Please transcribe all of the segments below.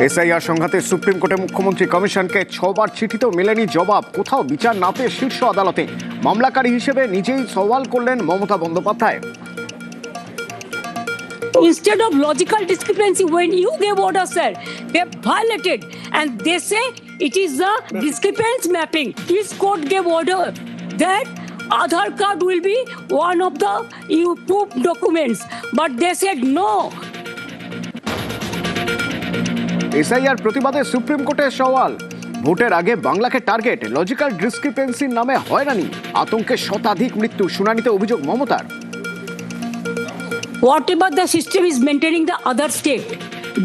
SIR সংঘাতে supreme কোর্টে মুখ্যমন্ত্রী কমিশনকে 6 বার চিঠিতেও মেলেনি জবাব। কোথাও বিচার না পেয়ে শীর্ষ আদালতে মামলাকারী হিসেবে নিজেই সওয়াল করলেন Mamata Bandyopadhyay. Instead of logical discrepancy, when you gave order, sir, they violated, and they say it is the discrepancy mapping. This court gave order that Aadhaar card will be one of the proof documents, but they said no. SIR প্রতিবাদে supreme কোর্টে সওয়াল। ভোটের আগে বাংলাকে target, logical ডিসক্রিপেন্সির নামে হয়রানি, আতঙ্কে শতাধিক মৃত্যু, শুনানিতে অভিযোগ মমতার। Whatever the system is maintaining the other state,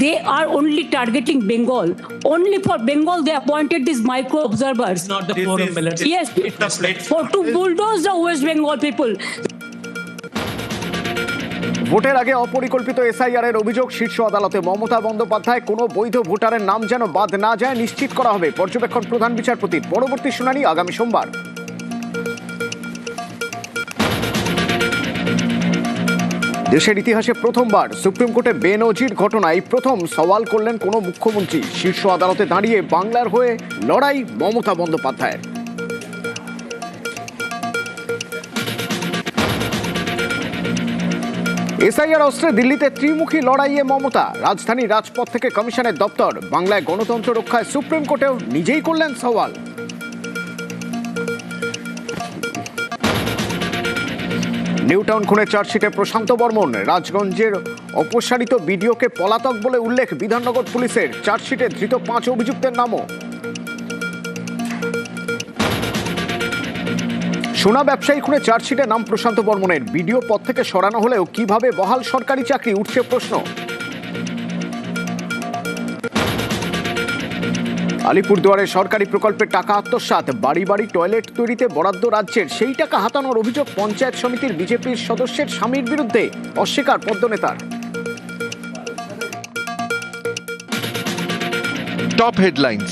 they are only targeting Bengal. Only for Bengal, they appointed these micro observers. Not the forum, Melody. Yes, It's the platform. for to bulldoze the West Bengal people. ভোটের আগে অপরিকল্পিত SIR এর অভিযোগ শীর্ষ আদালতে। মমতা বন্দ্যোপাধ্যায় কোনো বৈধ ভোটারের নাম যেন বাদ না যায় নিশ্চিত করা হবে, পর্যবেক্ষণ প্রধান বিচারপতির। পরবর্তী শুনানি আগামী সোমবার। দেশের ইতিহাসে প্রথমবার সুপ্রিম কোর্টে বেনজির ঘটনায় প্রথম সওয়াল করলেন কোনো মুখ্যমন্ত্রী। শীর্ষ আদালতে দাঁড়িয়ে বাংলার হয়ে লড়াই মমতা বন্দ্যোপাধ্যায়ের। এসআইআর অস্ত্রে দিল্লিতে ত্রিমুখী লড়াইয়ে মমতা। রাজধানী রাজপথ থেকে কমিশনের দপ্তর। বাংলায় গণতন্ত্র রক্ষায় সুপ্রিম কোর্টেও নিজেই করলেন সওয়াল। নিউটাউন খুনে চার্জশিটে প্রশান্ত বর্মন। রাজগঞ্জের অপসারিত বিডিওকে পলাতক বলে উল্লেখ বিধাননগর পুলিশের। চার্জশিটে ধৃত 5 অভিযুক্তের নামও। সোনা ব্যবসায়ী খুনে চার্জশিটে নাম প্রশান্ত বর্মনের। বিডিও পদ থেকে সরানো হলেও কিভাবে বহাল সরকারি চাকরি, উঠছে প্রশ্ন। আলিপুরদুয়ারে সরকারি প্রকল্পের টাকা আত্মসাৎ, বাড়ি বাড়ি টয়লেট তৈরিতে বরাদ্দ রাজ্যের, সেই টাকা হাতানোর অভিযোগ পঞ্চায়েত সমিতির বিজেপির সদস্যের স্বামীর বিরুদ্ধে, অস্বীকার পদ্মনেতার। Top headlines.